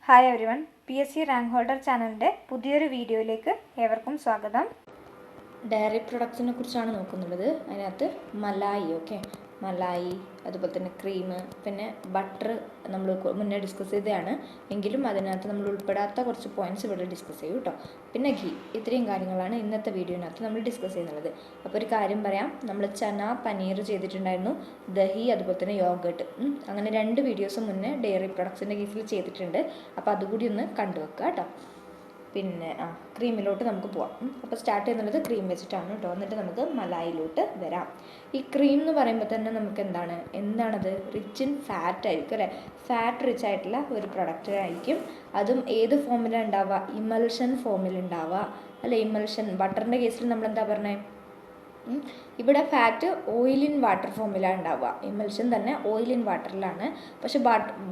Hi everyone, PSC rank holder ചാനലിൻ്റെ പുതിയൊരു വീഡിയോയിലേക്ക് ഏവർക്കും സ്വാഗതം. ഡയറി പ്രൊഡക്ട്സിനെ കുറിച്ചാണ് നോക്കുന്നുള്ളത്. അതിനകത്ത് മലായി, മലായി, അതുപോലെ തന്നെ ക്രീം, പിന്നെ ബട്ടർ നമ്മൾ മുന്നേ ഡിസ്കസ് ചെയ്തതാണ്. എങ്കിലും അതിനകത്ത് നമ്മൾ ഉൾപ്പെടാത്ത കുറച്ച് പോയിൻറ്റ്സ് ഇവിടെ ഡിസ്കസ് ചെയ്യും കേട്ടോ. പിന്നെ ഘീ, ഇത്രയും കാര്യങ്ങളാണ് ഇന്നത്തെ വീഡിയോനകത്ത് നമ്മൾ ഡിസ്കസ് ചെയ്യുന്നത്. അപ്പോൾ ഒരു കാര്യം പറയാം, നമ്മൾ ചന പനീർ ചെയ്തിട്ടുണ്ടായിരുന്നു, ദഹി, അതുപോലെ തന്നെ യോഗട്ട്, അങ്ങനെ 2 വീഡിയോസ് മുന്നേ ഡയറി പ്രൊഡക്ട്സിൻ്റെ കേസിൽ ചെയ്തിട്ടുണ്ട്. അപ്പോൾ അതുകൂടി ഒന്ന് കണ്ടുവെക്കുക കേട്ടോ. പിന്നെ ക്രീമിലോട്ട് നമുക്ക് പോവാം. അപ്പോൾ സ്റ്റാർട്ട് ചെയ്യുന്നത് ക്രീം വെച്ചിട്ടാണ് കേട്ടോ. എന്നിട്ട് നമുക്ക് മലായിലോട്ട് വരാം. ഈ ക്രീം എന്ന് പറയുമ്പോൾ തന്നെ നമുക്ക് എന്താണത് റിച്ച് ഇൻ ഫാറ്റ് ആയിരിക്കും അല്ലേ. ഫാറ്റ് റിച്ച് ആയിട്ടുള്ള ഒരു പ്രൊഡക്റ്റ് ആയിരിക്കും. അതും ഏത് ഫോമിലാണ് ഉണ്ടാവുക? ഇമൽഷൻ ഫോമിൽ ഉണ്ടാവുക അല്ലേ. ഇമൽഷൻ ബട്ടറിൻ്റെ കേസിൽ നമ്മൾ എന്താ പറഞ്ഞത്? ഇവിടെ ഫാറ്റ് ഓയിൽ ഇൻ വാട്ടർ ഫോമിലാണ് ഉണ്ടാവുക. ഇമൽഷൻ തന്നെ ഓയിൽ ഇൻ വാട്ടറിലാണ്. പക്ഷെ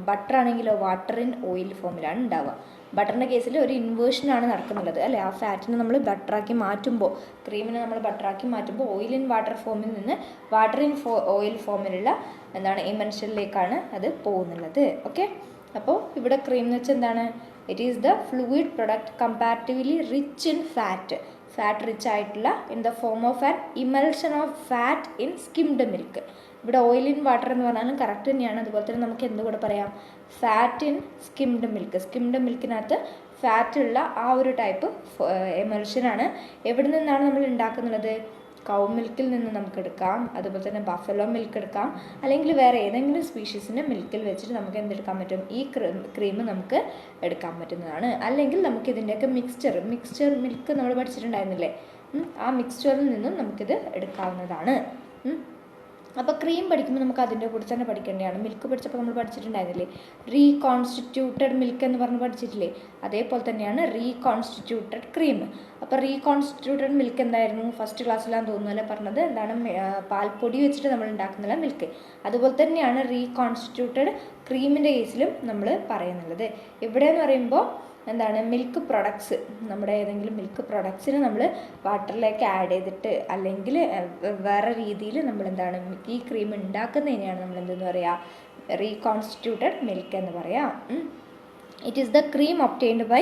ബട്ടർ ആണെങ്കിലോ വാട്ടർ ഇൻ ഓയിൽ ഫോമിലാണ് ഉണ്ടാവുക. ബട്ടറിൻ്റെ കേസിൽ ഒരു ഇൻവേർഷനാണ് നടക്കുന്നുള്ളത് അല്ലേ. ആ ഫാറ്റിനെ നമ്മൾ ബട്ടറാക്കി മാറ്റുമ്പോൾ, ക്രീമിനെ നമ്മൾ ബട്ടറാക്കി മാറ്റുമ്പോൾ ഓയിൽ ഇൻ വാട്ടർ ഫോമിൽ നിന്ന് വാട്ടർ ഇൻ ഓയിൽ ഫോമിലുള്ള ഇമൽഷനിലേക്കാണ് അത് പോകുന്നുള്ളത്. ഓക്കെ, അപ്പോൾ ഇവിടെ ക്രീം എന്ന് വെച്ചാൽ എന്താണ്? It is the fluid product comparatively rich in fat. Fat rich ആയിട്ടുള്ള in the form of an emulsion of fat in skimmed milk. ഇവിടെ ഓയിൽ ഇൻ വാട്ടർ എന്ന് പറഞ്ഞാലും കറക്റ്റ് തന്നെയാണ്. അതുപോലെ തന്നെ നമുക്ക് എന്തുകൂടെ പറയാം? Fat in skimmed milk. Skimmed മിൽക്കിനകത്ത് ഫാറ്റ് ഉള്ള ആ ഒരു ടൈപ്പ് എമൽഷനാണ്. എവിടെ നിന്നാണ് നമ്മൾ ഉണ്ടാക്കുന്നത്? കൗ മിൽക്കിൽ നിന്ന് നമുക്ക് എടുക്കാം, അതുപോലെ തന്നെ ബഫലോ മിൽക്ക് എടുക്കാം, അല്ലെങ്കിൽ വേറെ ഏതെങ്കിലും സ്പീഷീസിൻ്റെ മിൽക്കിൽ വെച്ചിട്ട് നമുക്ക് എന്തെടുക്കാൻ പറ്റും? ഈ ക്രീം നമുക്ക് എടുക്കാൻ പറ്റുന്നതാണ്. അല്ലെങ്കിൽ നമുക്ക് ഇതിൻ്റെയൊക്കെ മിക്സ്ചർ മിൽക്ക് നമ്മൾ പഠിച്ചിട്ടുണ്ടായിരുന്നില്ലേ, ആ മിക്സ്ചറിൽ നിന്നും നമുക്കിത് എടുക്കാവുന്നതാണ്. അപ്പോൾ ക്രീം പഠിക്കുമ്പോൾ നമുക്ക് അതിൻ്റെ കൂടെ തന്നെ പഠിക്കേണ്ടതാണ്. മിൽക്ക് പഠിച്ചപ്പോൾ നമ്മൾ പഠിച്ചിട്ടുണ്ടായിരുന്നില്ലേ, റീകോൺസ്റ്റിറ്റ്യൂട്ടഡ് മിൽക്ക് എന്ന് പറഞ്ഞ് പഠിച്ചിട്ടില്ലേ. അതേപോലെ തന്നെയാണ് റീകോൺസ്റ്റിറ്റ്യൂട്ടഡ് ക്രീം. അപ്പോൾ റീകോൺസ്റ്റിറ്റ്യൂട്ടഡ് മിൽക്ക് എന്തായിരുന്നു? ഫസ്റ്റ് ക്ലാസ്സിലാന്ന് തോന്നുന്നല്ലേ പറഞ്ഞത്. എന്താണ്? പാൽപ്പൊടി വെച്ചിട്ട് നമ്മൾ ഉണ്ടാക്കുന്നില്ല മിൽക്ക്. അതുപോലെ തന്നെയാണ് റീകോൺസ്റ്റിറ്റ്യൂട്ടഡ് ക്രീമിൻ്റെ കേസിലും നമ്മൾ പറയുന്നുള്ളത്. ഇവിടെ എന്ന് പറയുമ്പോൾ എന്താണ്? മിൽക്ക് പ്രൊഡക്ട്സ്, നമ്മുടെ ഏതെങ്കിലും മിൽക്ക് പ്രൊഡക്ട്സിന് നമ്മൾ വാട്ടറിലേക്ക് ആഡ് ചെയ്തിട്ട് അല്ലെങ്കിൽ വേറെ രീതിയിൽ നമ്മൾ എന്താണ് ഈ ക്രീം ഉണ്ടാക്കുന്നതിനെയാണ് നമ്മൾ എന്തെന്ന് പറയുക? റീകോൺസ്റ്റിറ്റ്യൂട്ടഡ് മിൽക്ക് എന്ന് പറയാം. It is the cream obtained by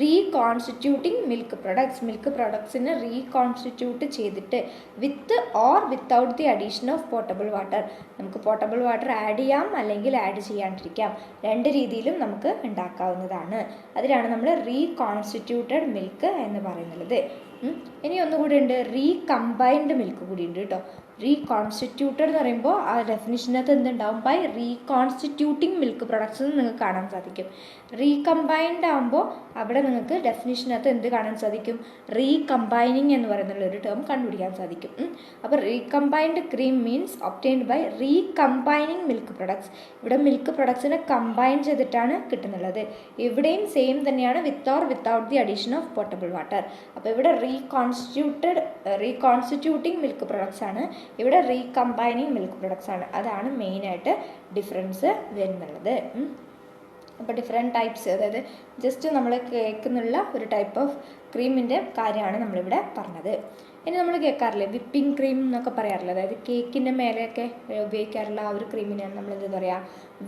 reconstituting milk products. Milk പ്രൊഡക്ട്സിനെ റീകോൺസ്റ്റിറ്റ്യൂട്ട് ചെയ്തിട്ട് with or without the addition of portable water. നമുക്ക് പോർട്ടബിൾ വാട്ടർ ആഡ് ചെയ്യാം, അല്ലെങ്കിൽ ആഡ് ചെയ്യാണ്ടിരിക്കാം. 2 രീതിയിലും നമുക്ക് ഉണ്ടാക്കാവുന്നതാണ്. അതിലാണ് നമ്മൾ റീകോൺസ്റ്റിറ്റ്യൂട്ടഡ് മിൽക്ക് എന്ന് പറയുന്നത്. ഇനി ഒന്നുകൂടി ഉണ്ട്, റീകമ്പൈൻഡ് മിൽക്ക് കൂടി ഉണ്ട് കേട്ടോ. റീകോൺസ്റ്റിറ്റ്യൂട്ടഡ് എന്ന് പറയുമ്പോൾ ആ ഡെഫിനിഷനകത്ത് എന്തുണ്ടാവും? ബൈ റീകോൺസ്റ്റിറ്റ്യൂട്ടിങ് മിൽക്ക് പ്രൊഡക്ട്സ് എന്ന് നിങ്ങൾക്ക് കാണാൻ സാധിക്കും. റീകമ്പൈൻഡ് ആകുമ്പോൾ അവിടെ നിങ്ങൾക്ക് ഡെഫിനിഷനകത്ത് എന്ത് കാണാൻ സാധിക്കും? റീകമ്പൈനിങ് എന്ന് പറയുന്നുള്ള ഒരു ടേം കണ്ടുപിടിക്കാൻ സാധിക്കും. അപ്പോൾ recombined cream means obtained by recombining milk products. ഇവിടെ മിൽക്ക് പ്രൊഡക്ട്സിനെ കമ്പൈൻ ചെയ്തിട്ടാണ് കിട്ടുന്നുള്ളത്. ഇവിടെയും സെയിം തന്നെയാണ്, with or without the addition of portable water. അപ്പോൾ ഇവിടെ റീകോൺസ്റ്റിറ്റ്യൂട്ടിങ് മിൽക്ക് പ്രൊഡക്ട്സ് ആണ്, ഇവിടെ റീകമ്പൈനിങ് മിൽക്ക് പ്രൊഡക്ട്സ് ആണ്. അതാണ് മെയിനായിട്ട് ഡിഫറൻസ് വരുന്നുള്ളത്. അപ്പോൾ ഡിഫറെൻറ്റ് ടൈപ്സ്, അതായത് ജസ്റ്റ് നമ്മൾ കേൾക്കുന്നുള്ള ഒരു ടൈപ്പ് ഓഫ് ക്രീമിൻ്റെ കാര്യമാണ് നമ്മളിവിടെ പറഞ്ഞത്. ഇനി നമ്മൾ കേൾക്കാറില്ലേ വിപ്പിംഗ് ക്രീം എന്നൊക്കെ പറയാറില്ല, അതായത് കേക്കിൻ്റെ മേലെയൊക്കെ ഉപയോഗിക്കാറുള്ള ആ ഒരു ക്രീമിനെയാണ് നമ്മൾ എന്ത് പറയുക?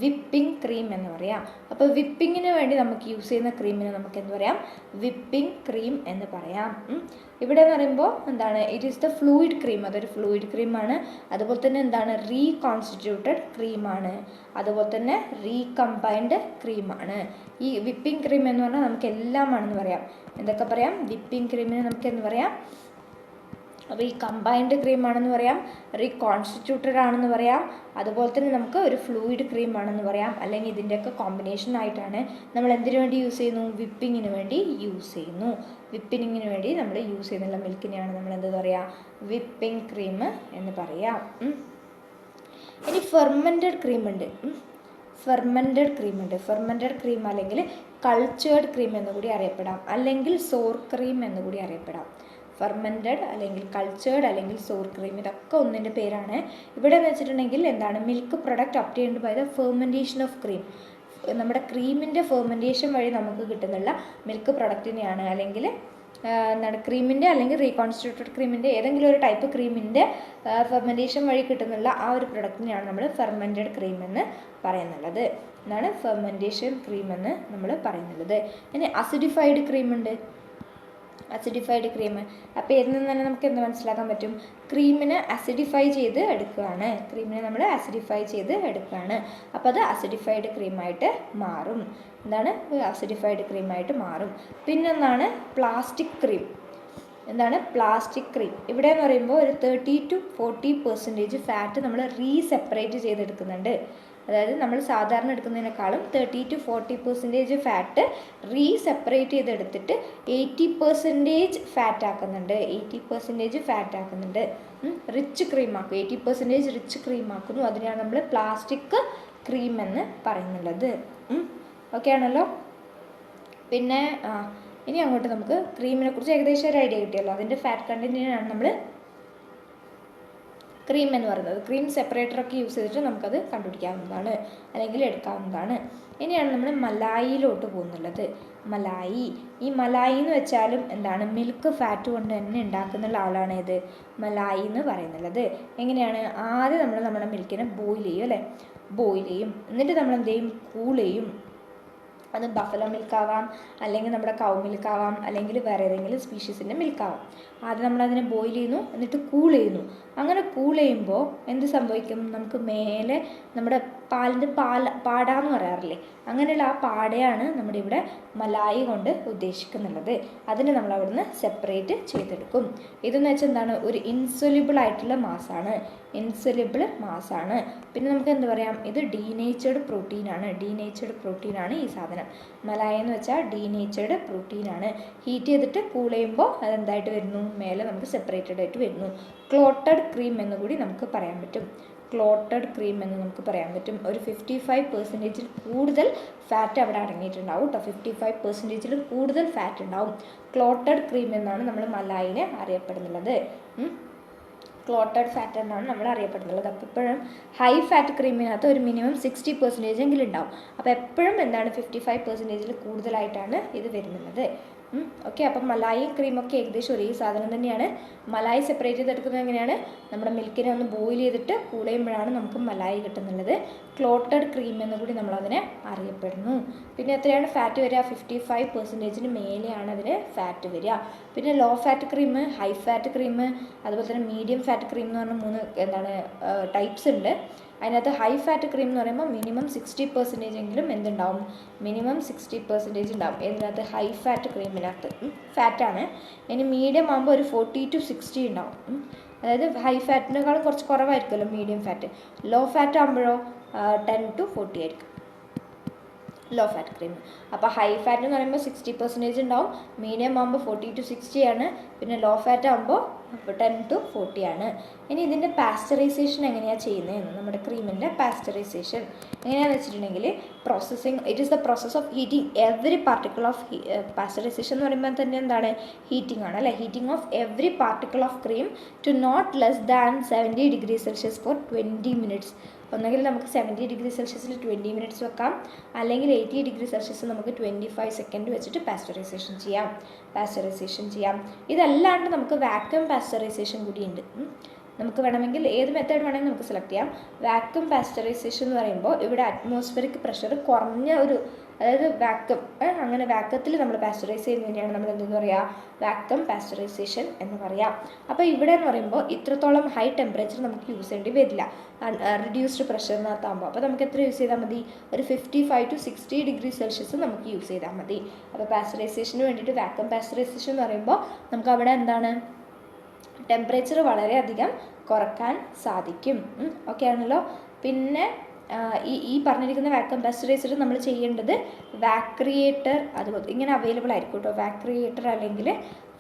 വിപ്പിംഗ് ക്രീം എന്ന് പറയാം. അപ്പോൾ വിപ്പിങ്ങിന് വേണ്ടി നമുക്ക് യൂസ് ചെയ്യുന്ന ക്രീമിനെ നമുക്ക് എന്ത് പറയാം? വിപ്പിംഗ് ക്രീം എന്ന് പറയാം. ഇവിടെ എന്ന് പറയുമ്പോൾ എന്താണ്? It is the fluid cream. അതൊരു ഫ്ലൂയിഡ് ക്രീമാണ്. അതുപോലെ തന്നെ എന്താണ്? റീകോൺസ്റ്റിറ്റ്യൂട്ടഡ് ക്രീമാണ്. അതുപോലെ തന്നെ റീകമ്പൈൻഡ് ക്രീമാണ്. ഈ വിപ്പിംഗ് ക്രീം എന്ന് പറഞ്ഞാൽ നമുക്ക് എല്ലാമാണെന്ന് പറയാം. എന്തൊക്കെ പറയാം? വിപ്പിംഗ് ക്രീമിന് നമുക്ക് എന്ന് പറയാം റീകമ്പൈൻഡ് ക്രീം ആണെന്ന് പറയാം, റീകോൺസ്റ്റിറ്റ്യൂട്ടഡ് ആണെന്ന് പറയാം, അതുപോലെ തന്നെ നമുക്ക് ഒരു ഫ്ലൂയിഡ് ക്രീം ആണെന്ന് പറയാം. അല്ലെങ്കിൽ ഇതിൻ്റെയൊക്കെ കോമ്പിനേഷൻ ആയിട്ടാണ് നമ്മൾ എന്തിനു വേണ്ടി യൂസ് ചെയ്യുന്നു? വിപ്പിങ്ങിന് വേണ്ടി യൂസ് ചെയ്യുന്നു. വിപ്പിങ്ങിന് വേണ്ടി നമ്മൾ യൂസ് ചെയ്യുന്നുള്ള മിൽക്കിനെയാണ് നമ്മൾ എന്ത് പറയുക? വിപ്പിംഗ് ക്രീം എന്ന് പറയാം. ഇനി ഫെർമെൻറ്റഡ് ക്രീം ഉണ്ട്. ഫെർമെൻറ്റഡ് ക്രീം അല്ലെങ്കിൽ കൾച്ചേർഡ് ക്രീം എന്നുകൂടി അറിയപ്പെടാം, അല്ലെങ്കിൽ സോർ ക്രീം എന്നുകൂടി അറിയപ്പെടാം. ഫെർമെൻറ്റഡ് അല്ലെങ്കിൽ കൾച്ചേർഡ് അല്ലെങ്കിൽ സോർ ക്രീം, ഇതൊക്കെ ഒന്നിൻ്റെ പേരാണ്. ഇവിടെ എന്ന് വെച്ചിട്ടുണ്ടെങ്കിൽ എന്താണ്? Milk product obtained by the fermentation of cream. നമ്മുടെ ക്രീമിൻ്റെ ഫെർമെൻറ്റേഷൻ വഴി നമുക്ക് കിട്ടുന്നുള്ള മിൽക്ക് പ്രൊഡക്റ്റിനെയാണ്, അല്ലെങ്കിൽ എന്താണ് ക്രീമിൻ്റെ അല്ലെങ്കിൽ റീകോൺസ്റ്റിറ്റ്യൂട്ടഡ് ക്രീമിൻ്റെ ഏതെങ്കിലും ഒരു ടൈപ്പ് ക്രീമിൻ്റെ ഫെർമെൻറ്റേഷൻ വഴി കിട്ടുന്നുള്ള ആ ഒരു പ്രൊഡക്റ്റിനെയാണ് നമ്മൾ ഫെർമെൻറ്റഡ് ക്രീം എന്ന് പറയുന്നുള്ളത്. എന്താണ് ഫെർമെൻറ്റേഷൻ ക്രീം എന്ന് നമ്മൾ പറയുന്നത്. ഇനി അസിഡിഫൈഡ് ക്രീം ഉണ്ട്. അസിഡിഫൈഡ് ക്രീം, അപ്പോൾ ഇതിൽ നിന്ന് തന്നെ നമുക്ക് എന്ത് മനസ്സിലാക്കാൻ പറ്റും? ക്രീമിനെ അസിഡിഫൈ ചെയ്ത് എടുക്കുകയാണ്. നമ്മൾ അസിഡിഫൈ ചെയ്ത് എടുക്കുകയാണ്. അപ്പോൾ അത് അസിഡിഫൈഡ് ക്രീമായിട്ട് മാറും. എന്താണ്? അസിഡിഫൈഡ് ക്രീമായിട്ട് മാറും. പിന്നൊന്നാണ് പ്ലാസ്റ്റിക് ക്രീം. എന്താണ് പ്ലാസ്റ്റിക് ക്രീം? ഇവിടെ എന്ന് പറയുമ്പോൾ ഒരു 30 to 40% ഫാറ്റ് നമ്മൾ റീസെപ്പറേറ്റ് ചെയ്തെടുക്കുന്നുണ്ട്. അതായത് നമ്മൾ സാധാരണ എടുക്കുന്നതിനേക്കാളും 30 to 40% ഫാറ്റ് റീസെപ്പറേറ്റ് ചെയ്തെടുത്തിട്ട് 80% ഫാറ്റ് ആക്കുന്നുണ്ട്. 80% ഫാറ്റ് ആക്കുന്നുണ്ട്. റിച്ച് ക്രീം ആക്കും. 80% റിച്ച് ക്രീം ആക്കുന്നു. അതിനെയാണ് നമ്മൾ പ്ലാസ്റ്റിക് ക്രീം എന്ന് പറയുന്നുള്ളത്. ഓക്കെ ആണല്ലോ. പിന്നെ ഇനി അങ്ങോട്ട് നമുക്ക് ക്രീമിനെ കുറിച്ച് ഏകദേശം ഒരു ഐഡിയ കിട്ടിയല്ലോ. അതിൻ്റെ ഫാറ്റ് കണ്ടൻറ്റിനാണ് നമ്മൾ ക്രീം എന്ന് പറയുന്നത്. ക്രീം സെപ്പറേറ്ററൊക്കെ യൂസ് ചെയ്തിട്ട് നമുക്കത് കണ്ടുപിടിക്കാവുന്നതാണ്, അല്ലെങ്കിൽ എടുക്കാവുന്നതാണ്. ഇനിയാണ് നമ്മൾ മലായിയിലോട്ട് പോകുന്നുള്ളത്. മലായി. ഈ മലായി എന്ന് വെച്ചാലും എന്താണ്? മിൽക്ക് ഫാറ്റ് കൊണ്ട് തന്നെ ഉണ്ടാക്കുന്ന ആളാണ് ഇത് മലായി എന്ന് പറയുന്നുള്ളത്. എങ്ങനെയാണ്? ആദ്യം നമ്മൾ നമ്മുടെ മിൽക്കിനെ ബോയിൽ ചെയ്യും അല്ലേ? ബോയിൽ ചെയ്യും. എന്നിട്ട് നമ്മൾ എന്ത് ചെയ്യും? കൂൾ ചെയ്യും. അത് ബഫലോ മിൽക്കാവാം, അല്ലെങ്കിൽ നമ്മുടെ കൗ മിൽക്കാവാം, അല്ലെങ്കിൽ വേറെ ഏതെങ്കിലും സ്പീഷീസിൻ്റെ മിൽക്കാവാം. ആദ്യം നമ്മളതിനെ ബോയിൽ ചെയ്യുന്നു, എന്നിട്ട് കൂൾ ചെയ്യുന്നു. അങ്ങനെ കൂൾ ചെയ്യുമ്പോൾ എന്ത് സംഭവിക്കും? നമുക്ക് മേലെ നമ്മുടെ പാലിൻ്റെ പാടാന്ന് പറയാറില്ലേ, അങ്ങനെയുള്ള ആ പാടയാണ് നമ്മുടെ ഇവിടെ മലായി കൊണ്ട് ഉദ്ദേശിക്കുന്നുള്ളത്. അതിനെ നമ്മൾ അവിടുന്ന് സെപ്പറേറ്റ് ചെയ്തെടുക്കും. ഇതെന്ന് വെച്ചാൽ എന്താണ്? ഒരു ഇൻസൊല്യൂബിൾ ആയിട്ടുള്ള മാസാണ്. ഇൻസൊല്യൂബിൾ മാസാണ്. പിന്നെ നമുക്ക് എന്ത് പറയാം? ഇത് ഡീനേച്ചേർഡ് പ്രോട്ടീനാണ്. ഡീനേച്ചേർഡ് പ്രോട്ടീനാണ് ഈ സാധനം. മലായി എന്ന് വെച്ചാൽ ഡീനേച്ചേർഡ് പ്രോട്ടീനാണ്. ഹീറ്റ് ചെയ്തിട്ട് കൂൾ ചെയ്യുമ്പോൾ അതെന്തായിട്ട് വരുന്നു? മേലെ നമുക്ക് സെപ്പറേറ്റഡ് ആയിട്ട് വരുന്നു. ക്ലോട്ടഡ് ക്രീം എന്ന് കൂടി നമുക്ക് പറയാൻ പറ്റും. ക്ലോട്ടഡ് ക്രീം എന്ന് നമുക്ക് പറയാൻ പറ്റും. ഒരു 55% കൂടുതൽ ഫാറ്റ് അവിടെ അടങ്ങിയിട്ടുണ്ടാവും കേട്ടോ. 55% കൂടുതൽ ഫാറ്റ് ഉണ്ടാവും. ക്ലോട്ടഡ് ക്രീം എന്നാണ് നമ്മൾ മലായിനെ അറിയപ്പെടുന്നുള്ളത്. ക്ലോട്ടഡ് ഫാറ്റ് എന്നാണ് നമ്മൾ അറിയപ്പെടുന്നുള്ളത്. അപ്പോൾ എപ്പോഴും ഹൈ ഫാറ്റ് ക്രീമിനകത്ത് ഒരു മിനിമം 60% എങ്കിലും ഉണ്ടാവും. അപ്പോൾ എപ്പോഴും എന്താണ്? 55% കൂടുതലായിട്ടാണ് ഇത് വരുന്നത്. ഓക്കെ. അപ്പം മലായി ക്രീമൊക്കെ ഏകദേശം ഒരേ സാധനം തന്നെയാണ്. മലായി സെപ്പറേറ്റ് ചെയ്തെടുക്കുന്നത് എങ്ങനെയാണ്? നമ്മുടെ മിൽക്കിനെ ഒന്ന് ബോയിൽ ചെയ്തിട്ട് കൂൾ ചെയ്യുമ്പോഴാണ് നമുക്ക് മലായി കിട്ടുന്നുള്ളത്. ക്ലോട്ടഡ് ക്രീം എന്ന് കൂടി നമ്മളതിനെ അറിയപ്പെടുന്നു. പിന്നെ എത്രയാണ് ഫാറ്റ് വരിക? 55% മേലെയാണ് അതിന് ഫാറ്റ് വരിക. പിന്നെ low fat cream, high fat cream, അതുപോലെ തന്നെ മീഡിയം ഫാറ്റ് ക്രീം എന്ന് പറഞ്ഞ 3 ടൈപ്സ് ഉണ്ട്. അതിനകത്ത് ഹൈ ഫാറ്റ് ക്രീം എന്ന് പറയുമ്പോൾ മിനിമം 60% എങ്കിലും എന്തുണ്ടാവും? മിനിമം 60% ഉണ്ടാവും. ഇതിനകത്ത് ഹൈ ഫാറ്റ് ക്രീമിനകത്ത് ഫാറ്റാണ്. ഇനി മീഡിയം ആകുമ്പോൾ ഒരു 40 to 60 ഉണ്ടാവും. അതായത് ഹൈ ഫാറ്റിനേക്കാളും കുറച്ച് കുറവായിരിക്കുമല്ലോ മീഡിയം ഫാറ്റ്. ലോ ഫാറ്റ് ആകുമ്പോഴോ 10 to 40 ആയിരിക്കും ലോ ഫാറ്റ് ക്രീം. അപ്പോൾ ഹൈ ഫാറ്റ് എന്ന് പറയുമ്പോൾ 60% ഉണ്ടാവും. മീഡിയം ആകുമ്പോൾ 40 to 60 ആണ്. പിന്നെ ലോ ഫാറ്റ് ആകുമ്പോൾ 10 to 40 ആണ്. ഇനി ഇതിൻ്റെ പാസ്ചറൈസേഷൻ എങ്ങനെയാണ് ചെയ്യുന്നത്? നമ്മുടെ ക്രീമിൻ്റെ പാസ്ചറൈസേഷൻ എങ്ങനെയാണെന്ന് വെച്ചിട്ടുണ്ടെങ്കിൽ it is the process of heating every particle of pasteurization എന്ന് പറയുമ്പോൾ തന്നെ എന്താണ്? ഹീറ്റിംഗ് ആണ് അല്ലേ? Heating of every particle of cream to not less than 70 degrees Celsius for 20 minutes. ഒന്നെങ്കിൽ നമുക്ക് 70 degrees Celsius 20 minutes വെക്കാം, അല്ലെങ്കിൽ 80 degrees Celsius നമുക്ക് 25 seconds വെച്ചിട്ട് പാസ്ചറൈസേഷൻ ചെയ്യാം. ഇതല്ലാണ്ട് നമുക്ക് വാക്യൂം പാസ്ചറൈസേഷൻ കൂടിയുണ്ട്. നമുക്ക് വേണമെങ്കിൽ ഏത് മെത്തേഡ് വേണമെങ്കിൽ നമുക്ക് സെലക്ട് ചെയ്യാം. വാക്യൂം പാസ്ചറൈസേഷൻ എന്ന് പറയുമ്പോൾ ഇവിടെ അറ്റ്മോസ്ഫിയറിക് പ്രഷർ കുറഞ്ഞ ഒരു, അതായത് അങ്ങനെ വാക്വത്തിൽ നമ്മൾ പാസ്ചറൈസ് ചെയ്യുന്നതിനെയാണ് നമ്മൾ എന്തെന്ന് പറയുക? വാക്യൂം പാസ്ചറൈസേഷൻ എന്ന് പറയാം. അപ്പോൾ ഇവിടെ എന്ന് പറയുമ്പോൾ ഇത്രത്തോളം ഹൈ ടെമ്പറേച്ചർ നമുക്ക് യൂസ് ചെയ്യേണ്ടി വരില്ല റിഡ്യൂസ്ഡ് പ്രഷറിനകത്താകുമ്പോൾ. അപ്പോൾ നമുക്ക് എത്ര യൂസ് ചെയ്താൽ മതി? ഒരു 55 to 60 degrees Celsius നമുക്ക് യൂസ് ചെയ്താൽ മതി. അപ്പോൾ പാസ്ചറൈസേഷന് വേണ്ടിയിട്ട് വാക്യൂം പാസ്ചറൈസേഷൻ എന്ന് പറയുമ്പോൾ നമുക്ക് അവിടെ എന്താണ്? ടെമ്പറേച്ചർ വളരെയധികം കുറക്കാൻ സാധിക്കും. ഓക്കെ ആണല്ലോ. പിന്നെ ഈ പറഞ്ഞിരിക്കുന്ന വാക്യൂം പാസ്ചറൈസർ നമ്മൾ ചെയ്യേണ്ടത് വാക്രിയേറ്റർ അതുപോലെ ഇങ്ങനെ അവൈലബിൾ ആയിരിക്കും കേട്ടോ. വാക്രിയേറ്റർ അല്ലെങ്കിൽ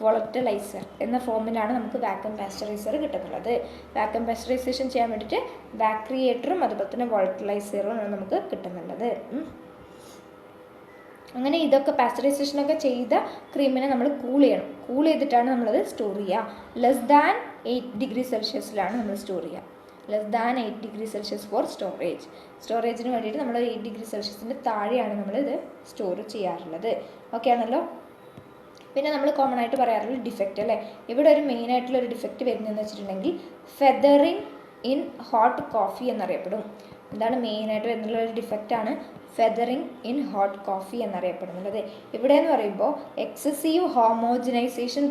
വോളറ്റലൈസർ എന്ന ഫോമിലാണ് നമുക്ക് വാക്യൂം പാസ്ചറൈസർ കിട്ടുന്നുള്ളത്. വാക്യൂം പാസ്ചറൈസേഷൻ ചെയ്യാൻ വേണ്ടിയിട്ട് വാക്രിയേറ്ററും അതുപോലെ തന്നെ വോളറ്റലൈസറും ആണ് നമുക്ക് കിട്ടുന്നുള്ളത്. അങ്ങനെ ഇതൊക്കെ പാസ്ചറൈസേഷനൊക്കെ ചെയ്ത ക്രീമിനെ നമ്മൾ കൂൾ ചെയ്തിട്ടാണ് നമ്മളത് സ്റ്റോർ ചെയ്യുക. ലെസ് ദാൻ 8 degrees Celsius നമ്മൾ സ്റ്റോർ ചെയ്യുക. Less than 8 degrees Celsius for സ്റ്റോറേജിന് വേണ്ടിയിട്ട് നമ്മൾ 8 degrees Celsius താഴെയാണ് നമ്മളിത് സ്റ്റോർ ചെയ്യാറുള്ളത്. ഓക്കെ ആണല്ലോ. പിന്നെ നമ്മൾ കോമൺ ആയിട്ട് പറയാറുള്ള ഡിഫക്റ്റ് അല്ലേ? ഇവിടെ ഒരു മെയിനായിട്ടുള്ളൊരു ഡിഫക്റ്റ് വരുന്നതെന്ന് വെച്ചിട്ടുണ്ടെങ്കിൽ ഫെദറിങ് ഇൻ ഹോട്ട് കോഫി എന്നറിയപ്പെടും. എന്താണ് മെയിനായിട്ട് വരുന്നുള്ളൊരു ഡിഫക്റ്റാണ്? ഫെദറിങ് ഇൻ ഹോട്ട് കോഫി എന്നറിയപ്പെടുന്നത്. ഇവിടെ എന്ന് പറയുമ്പോൾ എക്സസീവ് ഹോമോജനൈസേഷൻ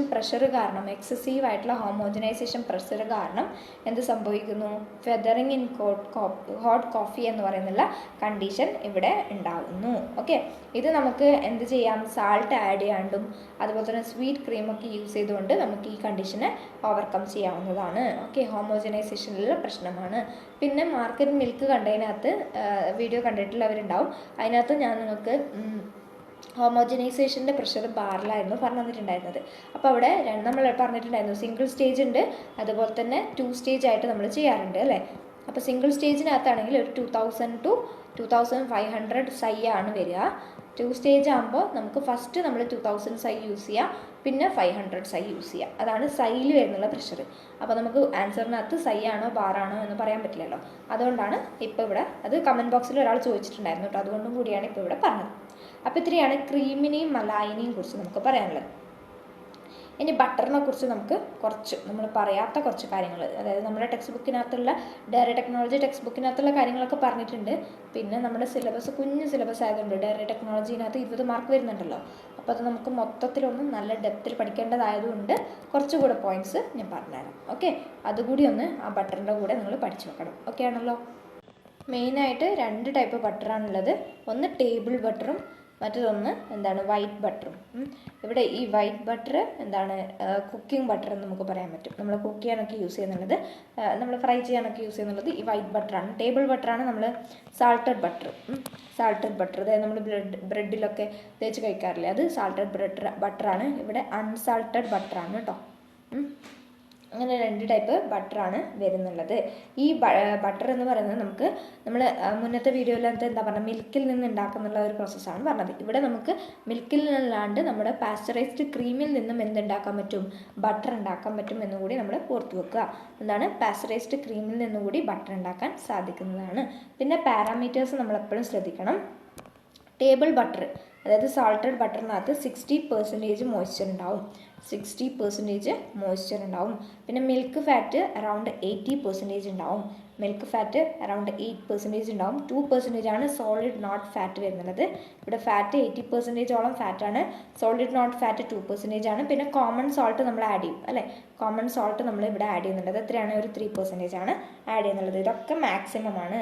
പ്രഷർ കാരണം, എക്സസീവ് ആയിട്ടുള്ള ഹോമോജനൈസേഷൻ പ്രഷർ കാരണം എന്ത് സംഭവിക്കുന്നു? ഫെദറിങ് ഇൻ ഹോട്ട് കോഫി എന്ന് പറയുന്നുള്ള കണ്ടീഷൻ ഇവിടെ ഉണ്ടാകുന്നു. ഓക്കെ, ഇത് നമുക്ക് എന്ത് ചെയ്യാം? സാൾട്ട് ആഡ് ചെയ്യാണ്ടും അതുപോലെ തന്നെ സ്വീറ്റ് ക്രീമൊക്കെ യൂസ് ചെയ്തുകൊണ്ട് നമുക്ക് ഈ കണ്ടീഷനെ ഓവർകം ചെയ്യാവുന്നതാണ്. ഓക്കെ, ഹോമോജനൈസേഷനിലുള്ള പ്രശ്നമാണ്. പിന്നെ മാർക്കറ്റ് മിൽക്ക് കണ്ടതിനകത്ത് വീഡിയോ കണ്ടിട്ടുള്ളവരുണ്ടാവും. അതിനകത്ത് ഞാൻ നിങ്ങൾക്ക് ഹോമോജനൈസേഷൻ്റെ പ്രഷർ ബാറിലായിരുന്നു പറഞ്ഞു തന്നിട്ടുണ്ടായിരുന്നത്. അപ്പോൾ അവിടെ നമ്മൾ പറഞ്ഞിട്ടുണ്ടായിരുന്നു സിംഗിൾ സ്റ്റേജ് ഉണ്ട്, അതുപോലെ തന്നെ 2 സ്റ്റേജ് ആയിട്ട് നമ്മൾ ചെയ്യാറുണ്ട് അല്ലേ. അപ്പോൾ സിംഗിൾ സ്റ്റേജിനകത്താണെങ്കിൽ ഒരു 2000 to 2500 സൈ ആണ് വരിക. 2 സ്റ്റേജ് ആകുമ്പോൾ നമുക്ക് ഫസ്റ്റ് നമ്മൾ 2000 സൈ യൂസ് ചെയ്യുക, പിന്നെ 500 സൈ യൂസ് ചെയ്യുക. അതാണ് സൈയിൽ വരുന്നുള്ള പ്രഷർ. അപ്പോൾ നമുക്ക് ആൻസറിനകത്ത് സൈ ആണോ ബാറാണോ എന്ന് പറയാൻ പറ്റില്ലല്ലോ. അതുകൊണ്ടാണ് ഇപ്പോൾ ഇവിടെ അത് കമൻറ്റ് ബോക്സിൽ ഒരാൾ ചോദിച്ചിട്ടുണ്ടായിരുന്നു കേട്ടോ, അതുകൊണ്ടും കൂടിയാണ് ഇപ്പോൾ ഇവിടെ പറഞ്ഞത്. അപ്പോൾ ഇത്രയാണ് ക്രീമിനെയും മലായിനെയും കുറിച്ച് നമുക്ക് പറയാനുള്ളത്. ഇനി ബട്ടറിനെ കുറിച്ച് നമുക്ക് നമ്മൾ പറയാത്ത കുറച്ച് കാര്യങ്ങൾ, അതായത് നമ്മുടെ ടെക്സ്റ്റ് ബുക്കിനകത്തുള്ള ഡയറി ടെക്നോളജി ടെക്സ്റ്റ് ബുക്കിനകത്തുള്ള കാര്യങ്ങളൊക്കെ പറഞ്ഞിട്ടുണ്ട്. പിന്നെ നമ്മുടെ സിലബസ് കുഞ്ഞ് സിലബസ് ആയതുകൊണ്ട് ഡയറി ടെക്നോളജിനകത്ത് 20 മാർക്ക് വരുന്നുണ്ടല്ലോ. അപ്പോൾ അത് നമുക്ക് മൊത്തത്തിലൊന്നും നല്ല ഡെപ്തിൽ പഠിക്കേണ്ടതായതുകൊണ്ട് കുറച്ചുകൂടെ പോയിന്റ്സ് ഞാൻ പറഞ്ഞുതരാം. ഓക്കെ, അതുകൂടി ഒന്ന് ആ ബട്ടറിൻ്റെ കൂടെ നിങ്ങൾ പഠിച്ചു വെക്കണം. ഓക്കെ ആണല്ലോ. മെയിനായിട്ട് 2 ടൈപ്പ് ബട്ടറാണുള്ളത്. ഒന്ന് ടേബിൾ ബട്ടറും മറ്റൊന്ന് എന്താണ് വൈറ്റ് ബട്ടറും. ഇവിടെ ഈ വൈറ്റ് ബട്ടർ എന്താണ് കുക്കിംഗ് ബട്ടർ എന്ന് നമുക്ക് പറയാൻ പറ്റും. നമ്മൾ കുക്ക് ചെയ്യാനൊക്കെ യൂസ് ചെയ്യുന്നുള്ളത്, നമ്മൾ ഫ്രൈ ചെയ്യാനൊക്കെ യൂസ് ചെയ്യുന്നുള്ളത് ഈ വൈറ്റ് ബട്ടറാണ്. ടേബിൾ ബട്ടറാണ് നമ്മൾ സാൾട്ടഡ് ബട്ടർ, അതായത് നമ്മൾ ബ്രെഡിലൊക്കെ തേച്ച് കഴിക്കാറില്ലേ, അത് സാൾട്ടഡ് ബട്ടറാണ്. ഇവിടെ അൺസാൾട്ടഡ് ബട്ടറാണ് കേട്ടോ. അങ്ങനെ 2 ടൈപ്പ് ബട്ടറാണ് വരുന്നുള്ളത്. ഈ ബട്ടർ എന്ന് പറയുന്നത് നമ്മൾ മുന്നത്തെ വീഡിയോയിലത്തെ എന്താ പറയുക, മിൽക്കിൽ നിന്ന് ഉണ്ടാക്കുന്നുള്ള ഒരു പ്രോസസ്സാണ് പറഞ്ഞത്. ഇവിടെ നമുക്ക് മിൽക്കിൽ നിന്നല്ലാണ്ട് നമ്മുടെ പാസ്ചറൈസ്ഡ് ക്രീമിൽ നിന്നും എന്തുണ്ടാക്കാൻ പറ്റും? ബട്ടർ ഉണ്ടാക്കാൻ പറ്റും എന്നുകൂടി നമ്മൾ ഓർത്ത് വെക്കുക. എന്താണ്? പാസ്ചറൈസ്ഡ് ക്രീമിൽ നിന്നുകൂടി ബട്ടർ ഉണ്ടാക്കാൻ സാധിക്കുന്നതാണ്. പിന്നെ പാരാമീറ്റേഴ്സ് നമ്മളെപ്പോഴും ശ്രദ്ധിക്കണം. ടേബിൾ ബട്ടർ, അതായത് സാൾട്ടഡ് ബട്ടറിനകത്ത് 60% മോയ്സ്ചർ ഉണ്ടാവും. പിന്നെ മിൽക്ക് ഫാറ്റ് അറൗണ്ട് 80% ഉണ്ടാവും. 8% ഉണ്ടാവും. 2% ആണ് സോളിഡ് നോട്ട് ഫാറ്റ് വരുന്നത്. ഇവിടെ ഫാറ്റ് 80%ഓളം ഫാറ്റാണ്, സോളിഡ് നോട്ട് ഫാറ്റ് 2% ആണ്. പിന്നെ കോമൺ സോൾട്ട് നമ്മൾ ആഡ് ചെയ്യും അല്ലേ, കോമൺ സോൾട്ട് നമ്മൾ ഇവിടെ ആഡ് ചെയ്യുന്നുണ്ട്. അത് എത്രയാണ്? ഒരു 3% ആണ് ആഡ് ചെയ്യുന്നുള്ളത്. ഇതൊക്കെ മാക്സിമം ആണ്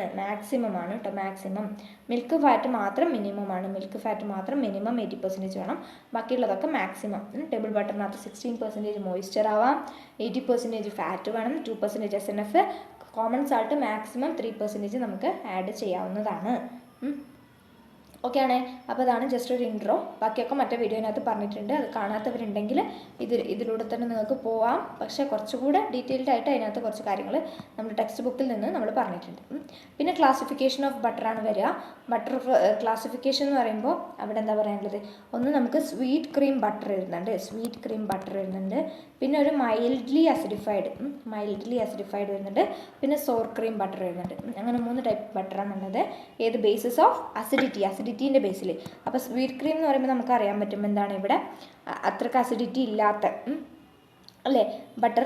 കേട്ടോ, മാക്സിമം. മിൽക്ക് ഫാറ്റ് മാത്രം മിനിമം 80% വേണം, ബാക്കിയുള്ളതൊക്കെ മാക്സിമം. ടേബിൾ ബട്ടറിനകത്ത് 16% മോയ്സ്ചർ ആവാം, 80% ഫാറ്റ് വേണം, 2% SNF. കോമൺ സാൾട്ട് മാക്സിമം 3% നമുക്ക് ആഡ് ചെയ്യാവുന്നതാണ്. ഓക്കെ ആണേ. അപ്പോൾ അതാണ് ജസ്റ്റ് ഒരു ഇൻട്രോ. ബാക്കിയൊക്കെ മറ്റേ വീഡിയോനകത്ത് പറഞ്ഞിട്ടുണ്ട്. അത് കാണാത്തവരുണ്ടെങ്കിൽ ഇതിലൂടെ തന്നെ നിങ്ങൾക്ക് പോവാം. പക്ഷേ കുറച്ചുകൂടെ ഡീറ്റെയിൽഡ് ആയിട്ട് അതിനകത്ത് കുറച്ച് കാര്യങ്ങൾ നമ്മുടെ ടെക്സ്റ്റ് ബുക്കിൽ നിന്ന് നമ്മൾ പറഞ്ഞിട്ടുണ്ട്. പിന്നെ ക്ലാസിഫിക്കേഷൻ ഓഫ് ബട്ടറാണ് വരിക. ബട്ടർ ക്ലാസിഫിക്കേഷൻ എന്ന് പറയുമ്പോൾ അവിടെ എന്താ പറയാനുള്ളത്? ഒന്ന് നമുക്ക് സ്വീറ്റ് ക്രീം ബട്ടർ വരുന്നുണ്ട്. പിന്നെ ഒരു മൈൽഡ്ലി അസിഡിഫൈഡ് വരുന്നുണ്ട്. പിന്നെ സോർ ക്രീം ബട്ടർ വരുന്നുണ്ട്. അങ്ങനെ 3 ടൈപ്പ് ബട്ടറാണുള്ളത്. ഏത് ബേസിസ് ഓഫ് അസിഡിറ്റീൻ്റെ ബേസിൽ. അപ്പോൾ സ്വീറ്റ് ക്രീം എന്ന് പറയുമ്പോൾ നമുക്ക് അറിയാൻ പറ്റും എന്താണ് ഇവിടെ അത്രയ്ക്ക് അസിഡിറ്റി ഇല്ലാത്ത അല്ലേ butter